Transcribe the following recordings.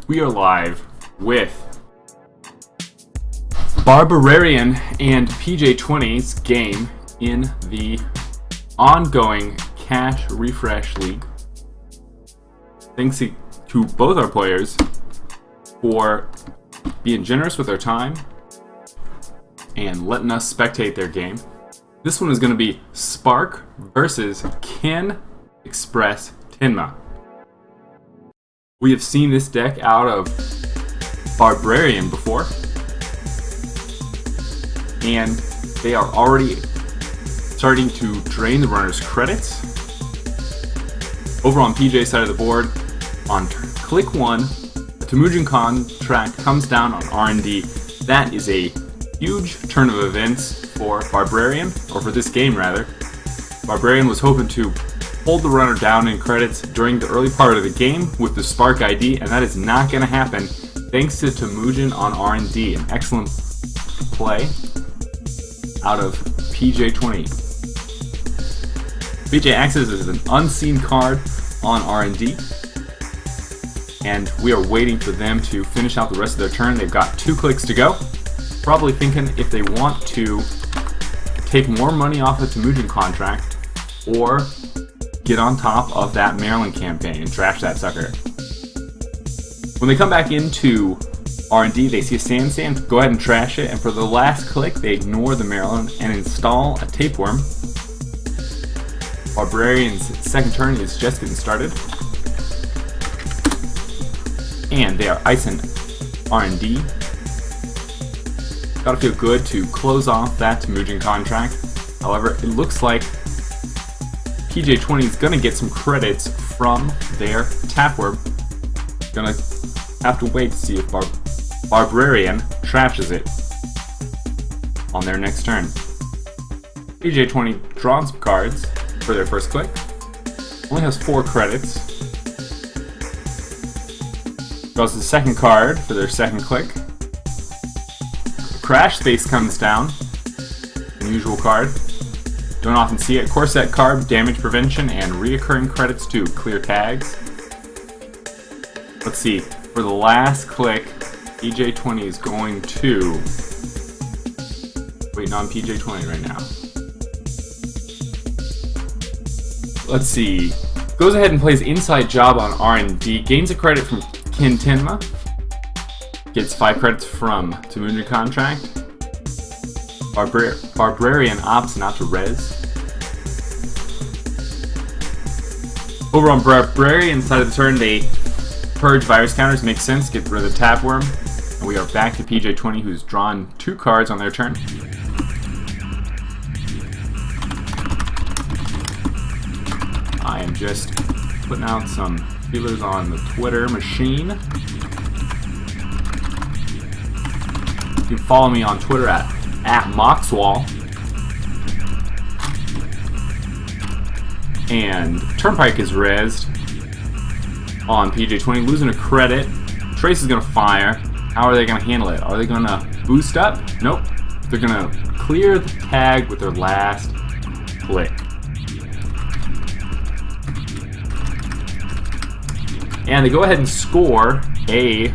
We are live with Barbarian and PJ20's game in the ongoing Cash Refresh League. Thanks to both our players for being generous with their time and letting us spectate their game. This one is going to be Spark versus Ken Express Tenma. We have seen this deck out of Barbarian before, and they are already starting to drain the runner's credits. Over on PJ's side of the board, on click 1, a Temujin contract comes down on R&D. That is a huge turn of events for Barbarian, or for this game rather. Barbarian was hoping to hold the runner down in credits during the early part of the game with the Spark ID, and that is not going to happen thanks to Temujin on R&D. An excellent play out of PJ20. PJ accesses is an unseen card on R&D, and we are waiting for them to finish out the rest of their turn. They've got 2 clicks to go. Probably thinking if they want to take more money off the Temujin contract or get on top of that Maryland campaign and trash that sucker. When they come back into R&D, they see a Sand, go ahead and trash it, and for the last click, they ignore the Maryland and install a Tapeworm. Barbarian's second turn is just getting started, and they are icing R&D. Gotta feel good to close off that Temujin contract. However, it looks like PJ20 is gonna get some credits from their Tapeworm. Gonna have to wait to see if Barbarian trashes it on their next turn. PJ20 draws some cards for their first click. Only has 4 credits. Draws the second card for their second click. Crash Space comes down. Unusual card. Don't often see it. Core set card, damage prevention, and reoccurring credits to clear tags. Let's see. For the last click, PJ20 is going to... waiting on PJ20 right now. Let's see. Goes ahead and plays Inside Job on R&D. Gains a credit from Ken Tenma. Gets 5 credits from Temujin contract. Barbarian opts not to res. Over on Barbarian's side of the turn, they purge virus counters. Makes sense. Get rid of the Tapeworm. And we are back to PJ20, who's drawn 2 cards on their turn. I am just putting out some feelers on the Twitter machine. You can follow me on Twitter at Moxwall. And Turnpike is rezzed on PJ20, losing a credit. Trace is going to fire. How are they going to handle it? Are they going to boost up? Nope. They're going to clear the tag with their last click. And they go ahead and score a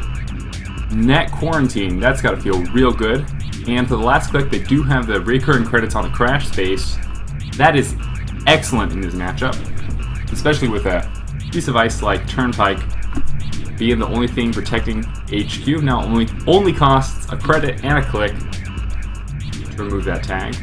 net quarantine. That's got to feel real good. And for the last click, they do have the recurring credits on the Crash Space. That is excellent in this matchup, especially with a piece of ice like Turnpike being the only thing protecting HQ. Now only costs a credit and a click to remove that tag.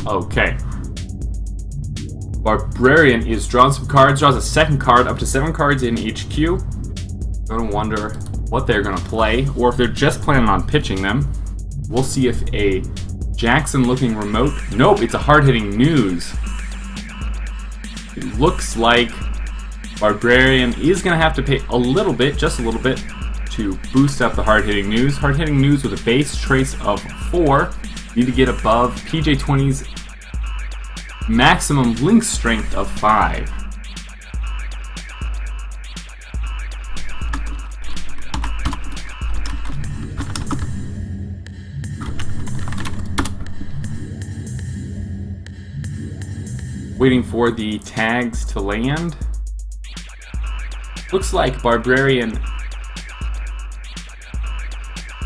Okay. Barbarian is drawing some cards, draws a second card, up to 7 cards in HQ. Gonna wonder what they're gonna play, or if they're just planning on pitching them. We'll see if a Jackson looking remote. Nope, it's a hard-hitting News. It looks like Barbarian is gonna have to pay a little bit, just a little bit, to boost up the hard-hitting News. Hard-hitting News with a base trace of 4. Need to get above PJ20's maximum link strength of 5. waiting for the tags to land. Looks like Barbarian.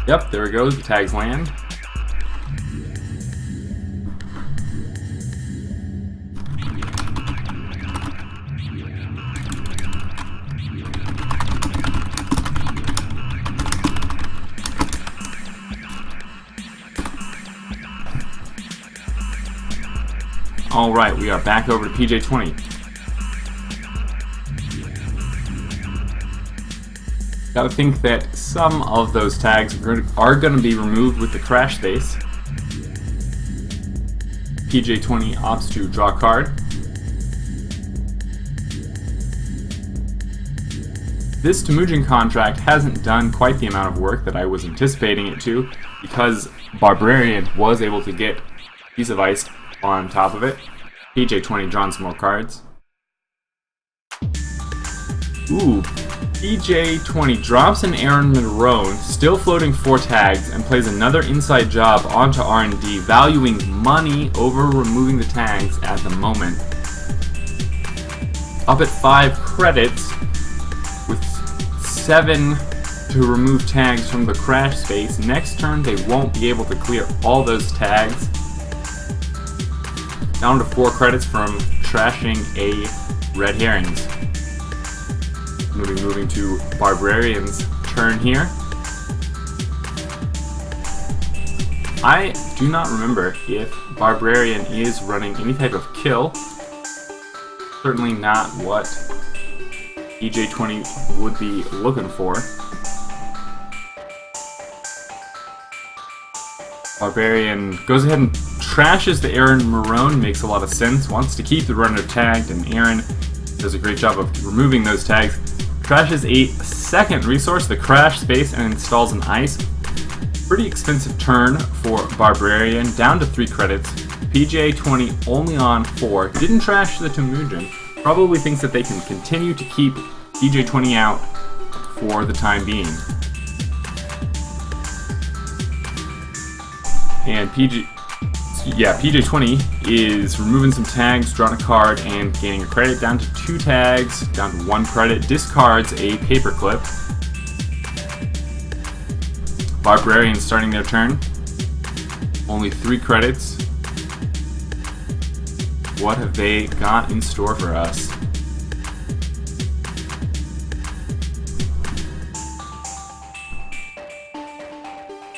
Yep, there it goes, the tags land. Alright, we are back over to PJ20. Gotta think that some of those tags are going to be removed with the crash space. PJ20 opts to draw a card. This Temujin contract hasn't done quite the amount of work that I was anticipating it to, because Barbarian was able to get a piece of ice on top of it. PJ20 drawn some more cards. Ooh, PJ20 drops an Aaron Marone, still floating 4 tags, and plays another inside job onto R&D, valuing money over removing the tags at the moment. Up at 5 credits, with 7 to remove tags from the crash space. Next turn they won't be able to clear all those tags. Down to 4 credits from trashing a red herrings. Moving to Barbarian's turn here. I do not remember if Barbarian is running any type of kill. Certainly not what PJ20 would be looking for. Barbarian goes ahead and trashes the Aaron Marone, makes a lot of sense, wants to keep the runner tagged, and Aaron does a great job of removing those tags. Trashes a second resource, the crash space, and installs an ice. Pretty expensive turn for Barbarian, down to 3 credits. PJ20 only on 4, didn't trash the Temujin, probably thinks that they can continue to keep PJ20 out for the time being. And PJ20 is removing some tags, drawing a card, and gaining a credit, down to 2 tags, down to 1 credit, discards a paperclip. Barbarian starting their turn. Only 3 credits. What have they got in store for us?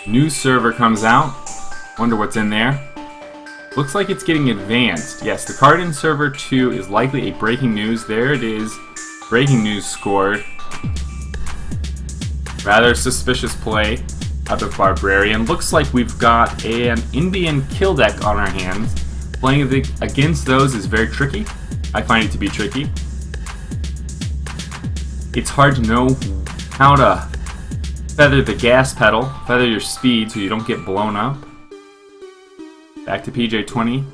New server comes out. Wonder what's in there. Looks like it's getting advanced. Yes, the card in server 2 is likely a breaking news. There it is. Breaking news scored. Rather suspicious play out of Barbarian. Looks like we've got an Indian kill deck on our hands. Playing against those is very tricky. I find it to be tricky. It's hard to know how to feather the gas pedal, feather your speed so you don't get blown up. Back to PJ20.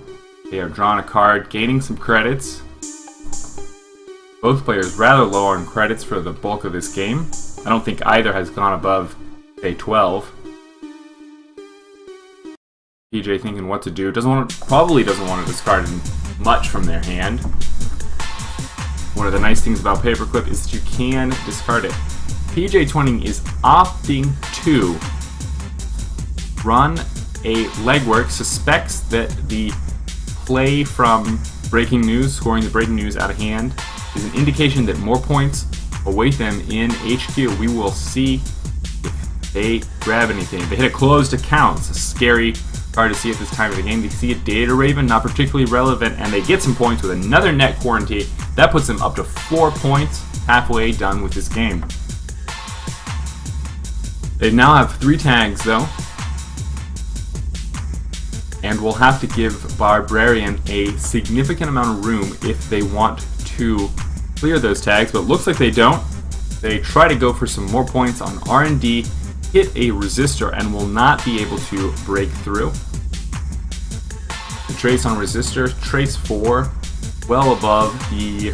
They are drawing a card, gaining some credits. Both players rather low on credits for the bulk of this game. I don't think either has gone above, say, 12. PJ thinking what to do. Probably doesn't want to discard much from their hand. One of the nice things about Paperclip is that you can discard it. PJ20 is opting to run a legwork, suspects that the play from Breaking News, scoring the Breaking News out of hand, is an indication that more points await them in HQ. We will see if they grab anything. They hit a closed account. It's a scary card to see at this time of the game. They see a Data Raven, not particularly relevant, and they get some points with another net quarantine. That puts them up to 4 points, halfway done with this game. They now have 3 tags though, and will have to give Barbarian a significant amount of room if they want to clear those tags, but it looks like they don't. They try to go for some more points on R&D, hit a resistor, and will not be able to break through. The trace on resistor, trace 4, well above the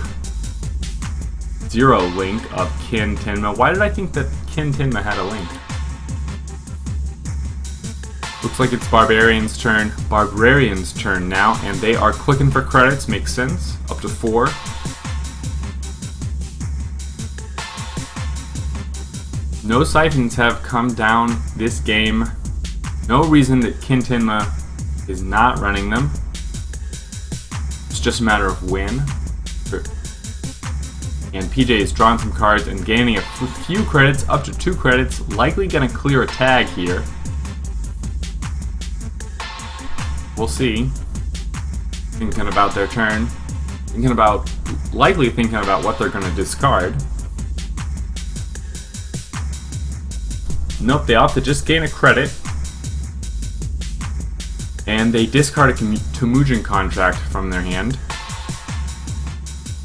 0 link of Kin Tenma. Why did I think that Kin Tenma had a link? Looks like it's Barbarian's turn. Barbarian's turn now, and they are clicking for credits. Makes sense. Up to 4. No siphons have come down this game. No reason that Kintinma is not running them. It's just a matter of when. And PJ is drawing some cards and gaining a few credits, up to 2 credits. Likely going to clear a tag here. We'll see. Thinking about their turn. Likely thinking about what they're going to discard. Nope, they opt to just gain a credit. And they discard a Temujin contract from their hand.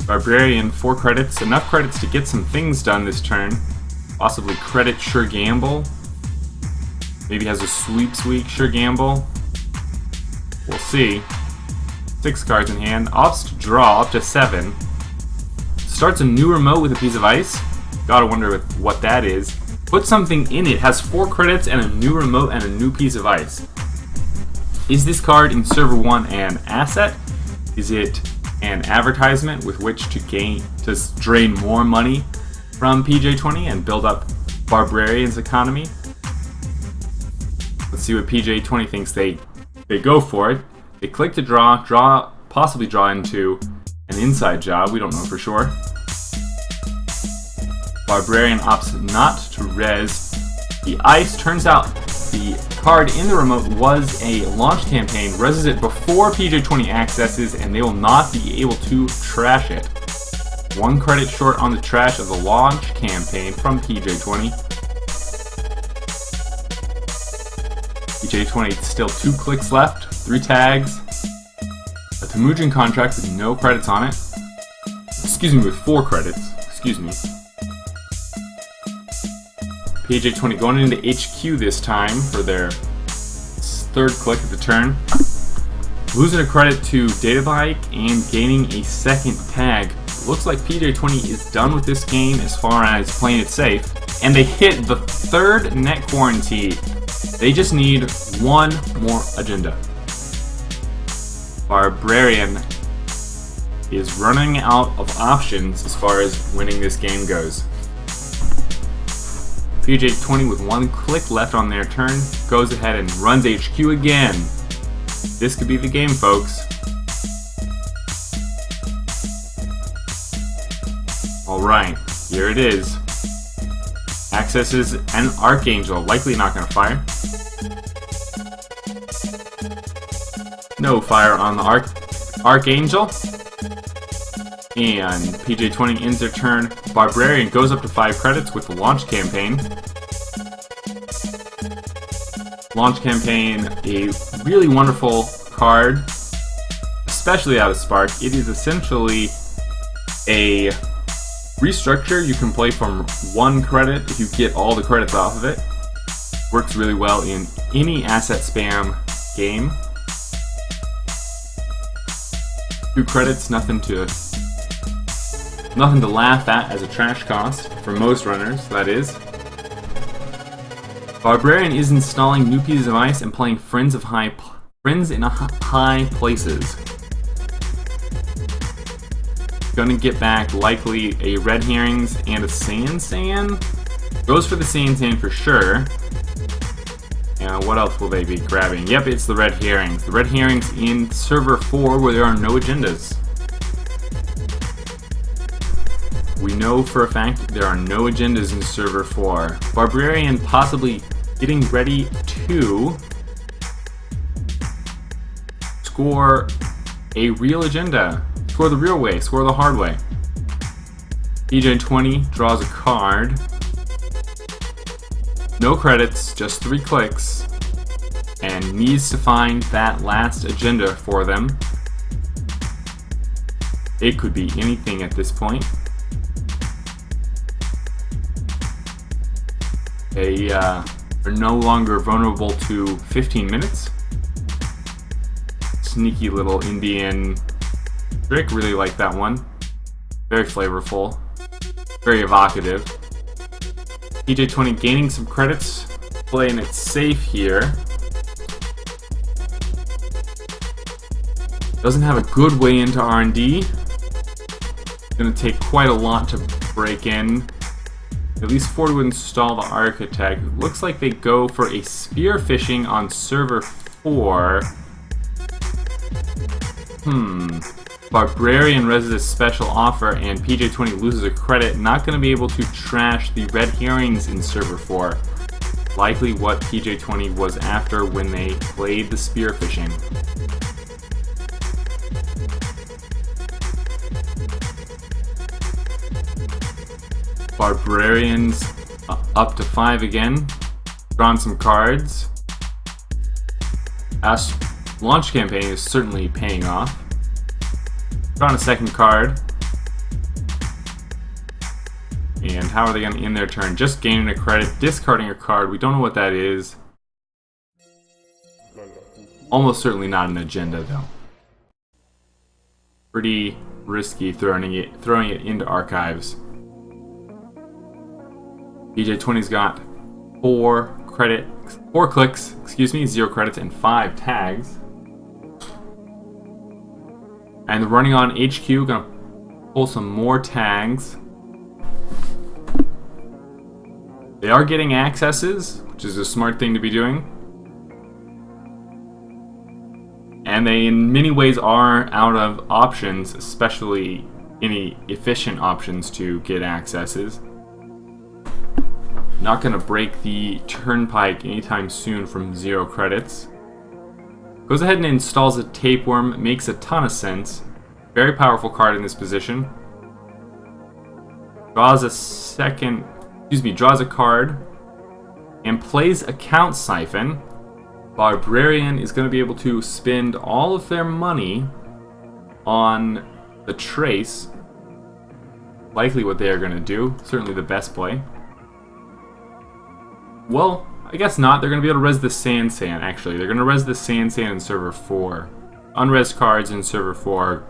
Barbarian, 4 credits. Enough credits to get some things done this turn. Possibly credit Sure Gamble. Maybe has a sweeps week, Sure Gamble. We'll see. 6 cards in hand. Opts to draw up to 7. Starts a new remote with a piece of ice. Gotta wonder what that is. Put something in it. Has 4 credits and a new remote and a new piece of ice. Is this card in Server 1 an asset? Is it an advertisement with which to drain more money from PJ20 and build up Barbarian's economy? Let's see what PJ20 thinks. They go for it. They click to possibly draw into an inside job. We don't know for sure. Barbarian opts not to res the ice. Turns out the card in the remote was a launch campaign. Reses it before PJ20 accesses, and they will not be able to trash it. 1 credit short on the trash of the launch campaign from PJ20. PJ20 still 2 clicks left, 3 tags, a Temujin contract with no credits on it. Excuse me, with 4 credits. Excuse me. PJ20 going into HQ this time for their 3rd click of the turn. Losing a credit to Databike and gaining a 2nd tag. Looks like PJ20 is done with this game as far as playing it safe. And they hit the 3rd net quarantine. They just need 1 more agenda. Barbarian is running out of options as far as winning this game goes. PJ20 with 1 click left on their turn goes ahead and runs HQ again. This could be the game, folks. Alright, here it is. Accesses an Archangel, likely not going to fire. No fire on the Archangel. And PJ20 ends their turn. Barbarian goes up to 5 credits with the launch campaign. Launch campaign, a really wonderful card, especially out of Spark. It is essentially a restructure you can play from 1 credit if you get all the credits off of it. Works really well in any asset spam game. 2 credits, nothing to laugh at as a trash cost for most runners, that is. Barbarian is installing new pieces of ice and playing friends in high places. Gonna get back likely a Red Herrings and a Sand. Goes for the Sand for sure. And what else will they be grabbing? Yep, it's the Red Herrings. The Red Herrings in Server 4 where there are no agendas. We know for a fact there are no agendas in Server 4. Barbarian possibly getting ready to score a real agenda. Score the real way, score the hard way. PJ20 draws a card. No credits, just 3 clicks. And needs to find that last agenda for them. It could be anything at this point. They are no longer vulnerable to 15 minutes. Sneaky little Indian trick, really like that one. Very flavorful, very evocative. PJ20 gaining some credits, playing it safe here. Doesn't have a good way into R&D. Gonna take quite a lot to break in. At least 4 to install the Architect. Looks like they go for a spearfishing on server 4. Barbarian reses a special offer and PJ20 loses a credit. Not gonna be able to trash the red herrings in server 4. Likely what PJ20 was after when they played the spearfishing. Barbarians up to 5 again. Drawn some cards. Launch campaign is certainly paying off. Drawn a second card. And how are they going to end their turn? Just gaining a credit, discarding a card. We don't know what that is. Almost certainly not an agenda though. Pretty risky throwing it into archives. PJ20's got 4 clicks, 0 credits, and 5 tags. And they're running on HQ, gonna pull some more tags. They are getting accesses, which is a smart thing to be doing. And they, in many ways, are out of options, especially any efficient options to get accesses. Not going to break the Turnpike anytime soon from 0 credits. Goes ahead and installs a Tapeworm. Makes a ton of sense. Very powerful card in this position. Draws a card. And plays Account Siphon. Barbarian is going to be able to spend all of their money on the Trace. Likely what they are going to do. Certainly the best play. Well, I guess not. They're going to be able to res the Sansan, actually. They're going to res the Sansan in server 4. Unres cards in server 4.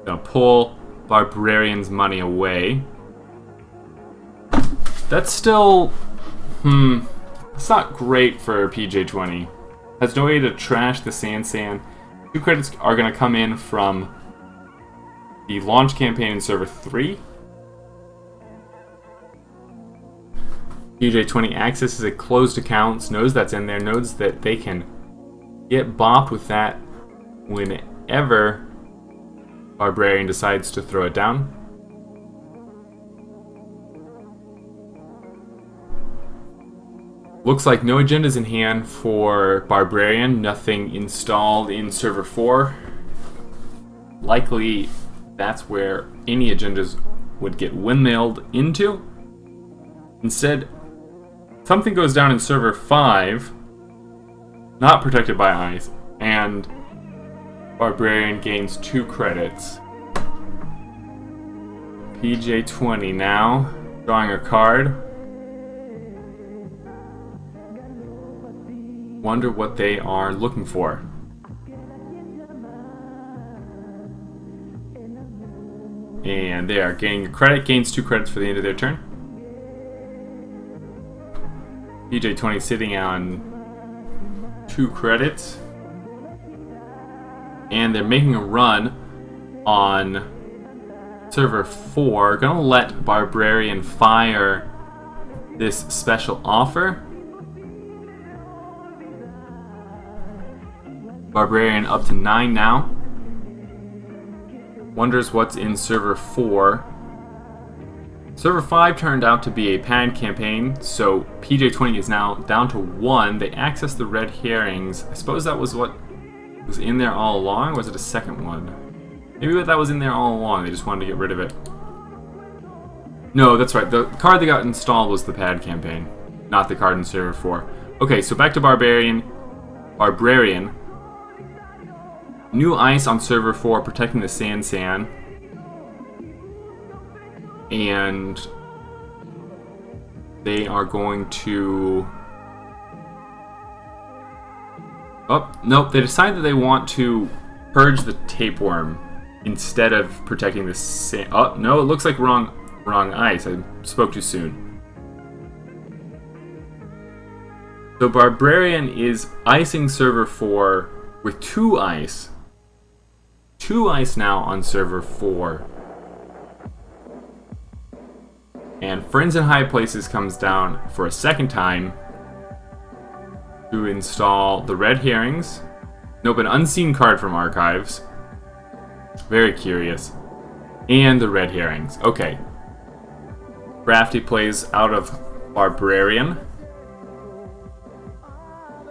They'll pull Barbarian's money away. That's still... it's not great for PJ20. Has no way to trash the Sansan. 2 credits are going to come in from the launch campaign in server 3. PJ20 accesses a closed accounts, knows that's in there, knows that they can get bopped with that whenever Barbarian decides to throw it down. Looks like no agendas in hand for Barbarian, nothing installed in server 4. Likely that's where any agendas would get windmilled into. Instead, something goes down in server 5, not protected by ice, and Barbarian gains 2 credits. PJ20 now, drawing a card. Wonder what they are looking for. And they are gaining a credit, gains 2 credits for the end of their turn. PJ20 sitting on 2 credits. And they're making a run on server 4. Gonna let Barbarian fire this special offer. Barbarian up to 9 now. Wonders what's in server 4. Server 5 turned out to be a pad campaign, so PJ20 is now down to 1. They access the red herrings. I suppose that was what was in there all along, or was it a second one? Maybe that was in there all along, they just wanted to get rid of it. No, that's right, the card that got installed was the pad campaign, not the card in server 4. Okay, so back to Barbarian. New ice on server 4, protecting the Sansan. And they are going to... Oh, nope, they decide that they want to purge the Tapeworm instead of protecting the Oh, no, it looks like wrong ice. I spoke too soon. So Barbarian is icing server 4 with 2 ice 2 ice now on server 4. And Friends in High Places comes down for a second time to install the red herrings. Nope, an unseen card from Archives. Very curious. And the red herrings. Okay. Crafty plays out of Barbarian.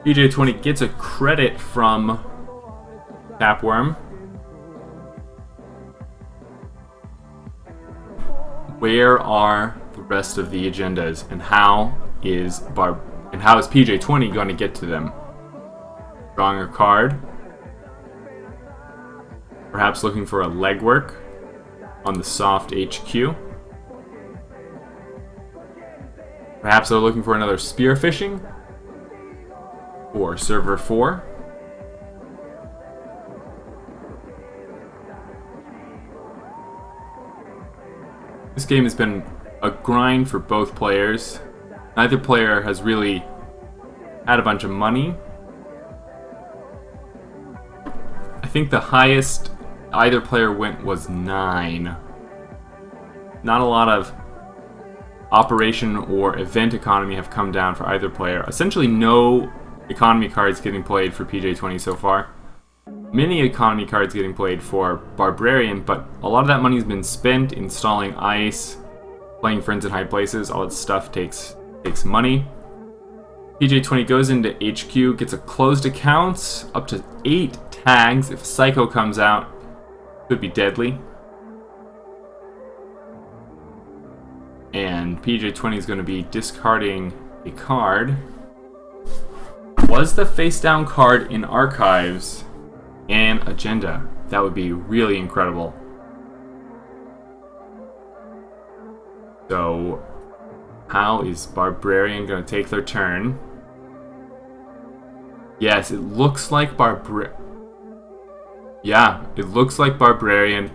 PJ20 gets a credit from Tapworm. Where are the rest of the agendas, and how is PJ20 going to get to them? Drawing a card. Perhaps looking for a legwork on the soft HQ. Perhaps they're looking for another spearfishing for server 4. This game has been a grind for both players. Neither player has really had a bunch of money. I think the highest either player went was 9. Not a lot of operation or event economy have come down for either player. Essentially no economy cards getting played for PJ20 so far. Many economy cards getting played for Barbarian, but a lot of that money has been spent installing ice, playing Friends in High Places. All that stuff takes money. PJ20 goes into HQ, gets a closed accounts, up to 8 tags. If Psycho comes out, could be deadly. And PJ20 is going to be discarding a card. Was the face down card in Archives an agenda? That would be really incredible. So, how is Barbarian going to take their turn? Yes, it looks like Yeah, it looks like Barbarian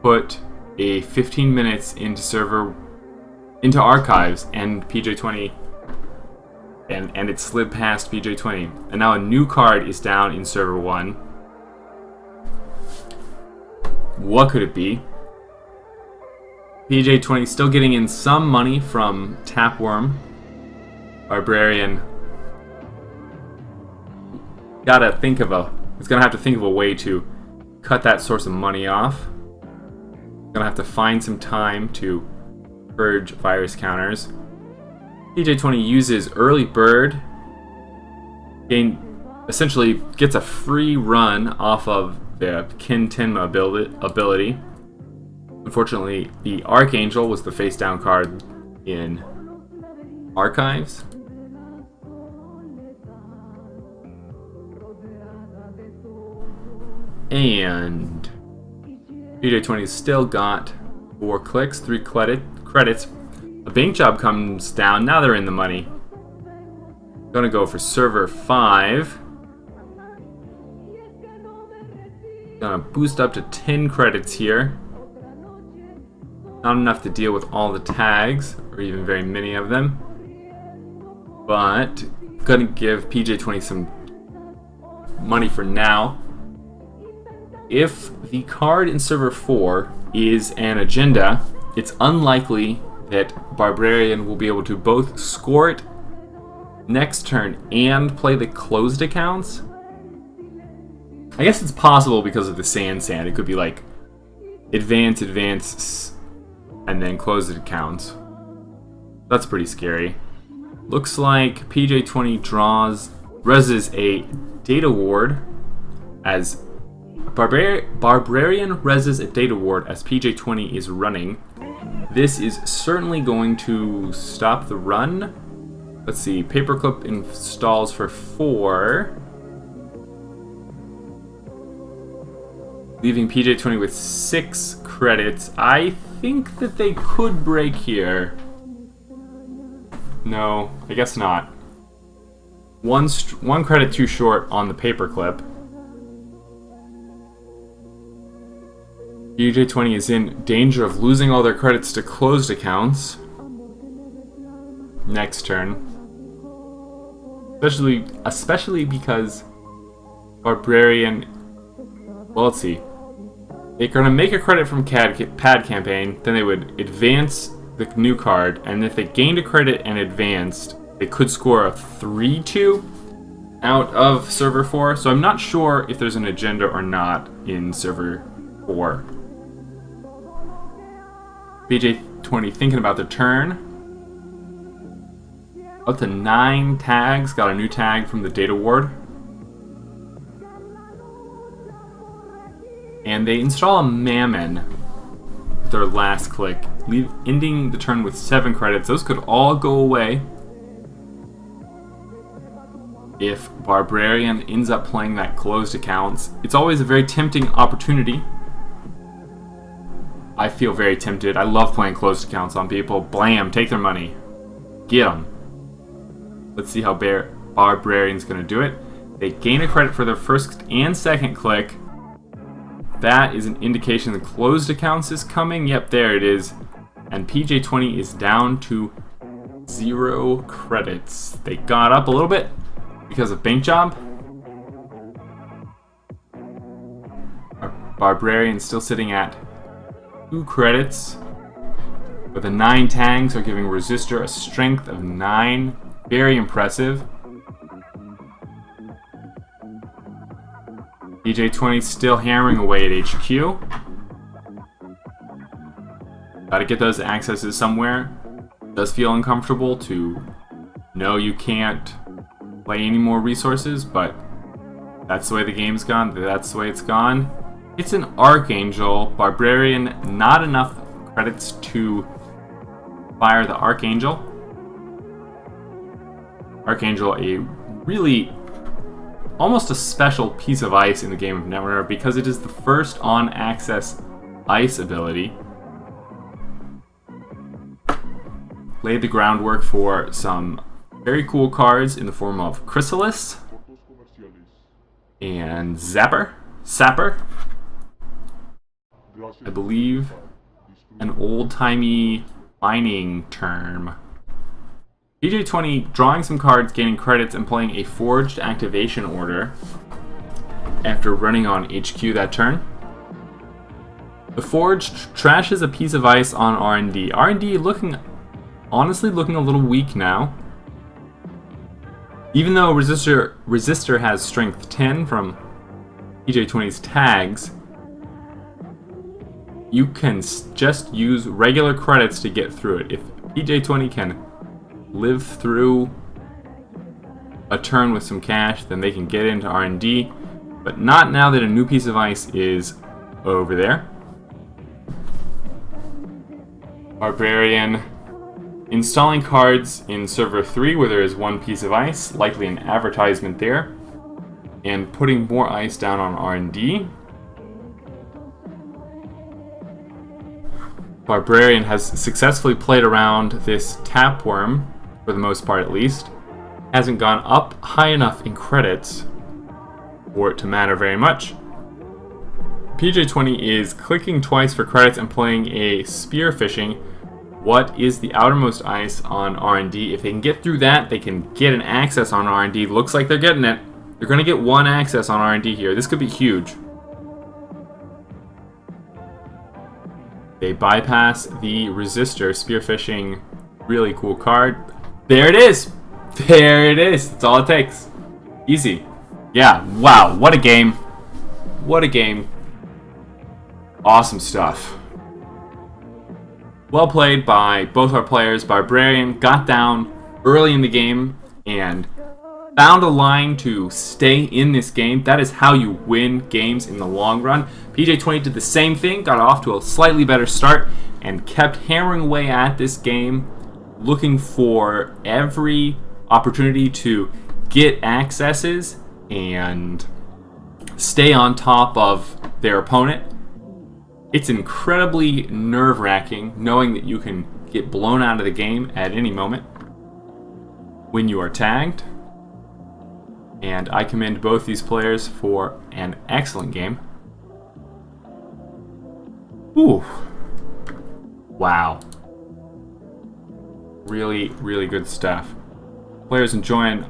put a 15 minutes into Archives, and PJ20 and it slid past PJ20. And now a new card is down in server 1. What could it be? PJ20 still getting in some money from Tapworm. Barbarian it's gonna have to think of a way to cut that source of money off. Gonna have to find some time to purge virus counters. PJ20 uses Early Bird. Essentially gets a free run off of the Kin Tenma ability. Unfortunately, the Archangel was the face down card in Archives. And PJ20's still got 4 clicks, 3 credits. A bank job comes down. Now they're in the money. Gonna go for server 5. Gonna boost up to 10 credits here. Not enough to deal with all the tags, or even very many of them. But gonna give PJ20 some money for now. If the card in server 4 is an agenda, it's unlikely that Barbarian will be able to both score it next turn and play the closed accounts. I guess it's possible because of the sand. It could be like advance, and then closed accounts. That's pretty scary. Looks like PJ20 reses a data ward as Barbarian reses a data ward as PJ20 is running. This is certainly going to stop the run. Let's see, Paperclip installs for 4. Leaving PJ20 with 6 credits. I think that they could break here. No, I guess not. One credit too short on the Paperclip. PJ20 is in danger of losing all their credits to closed accounts next turn. Especially because Barbarian... Well, let's see. They're going to make a credit from pad campaign, then they would advance the new card, and if they gained a credit and advanced, they could score a 3-2 out of server 4. So I'm not sure if there's an agenda or not in server 4. BJ20 thinking about the turn. Up to 9 tags, got a new tag from the data ward. And they install a Mammon with their last click, ending the turn with 7 credits. Those could all go away if Barbarian ends up playing that closed accounts. It's always a very tempting opportunity. I feel very tempted. I love playing closed accounts on people. Blam, take their money. Get them. Let's see how Barbarian's going to do it. They gain a credit for their first and second click. That is an indication the closed accounts is coming. Yep, there it is. And PJ20 is down to 0 credits. They got up a little bit because of Bank Job. Barbarian still sitting at 2 credits. But the 9 tags are giving Resistor a strength of 9. Very impressive. PJ20 still hammering away at HQ. Gotta get those accesses somewhere. Does feel uncomfortable to know you can't play any more resources, but that's the way the game's gone. That's the way it's gone. It's an Archangel. Barbarian, not enough credits to fire the Archangel. Archangel, a really almost a special piece of ice in the game of Netrunner because it is the first on-access ice ability. Laid the groundwork for some very cool cards in the form of Chrysalis and Sapper, I believe an old-timey mining term. PJ20 drawing some cards, gaining credits, and playing a Forged Activation Order after running on HQ that turn. The Forged trashes a piece of ice on R&D. R&D honestly looking a little weak now. Even though Resistor has strength 10 from PJ20's tags, you can just use regular credits to get through it. If PJ20 can live through a turn with some cash, then they can get into R&D, but not now that a new piece of ice is over there. Barbarian installing cards in server 3 where there is 1 piece of ice, likely an advertisement there, and putting more ice down on R&D. Barbarian has successfully played around this Tapworm, for the most part at least. Hasn't gone up high enough in credits for it to matter very much. PJ20 is clicking twice for credits and playing a Spearfishing. What is the outermost ice on R&D? If they can get through that, they can get an access on R&D. Looks like they're getting it. They're going to get 1 access on R&D here. This could be huge. They bypass the Resistor. Spearfishing, really cool card. There it is! There it is! That's all it takes. Easy. Yeah, wow, what a game. What a game. Awesome stuff. Well played by both our players. Barbarian got down early in the game and found a line to stay in this game. That is how you win games in the long run. PJ20 did the same thing, got off to a slightly better start, and kept hammering away at this game, looking for every opportunity to get accesses and stay on top of their opponent. It's incredibly nerve-wracking knowing that you can get blown out of the game at any moment when you are tagged. And I commend both these players for an excellent game. Ooh. Wow. Really, really good stuff. Players enjoying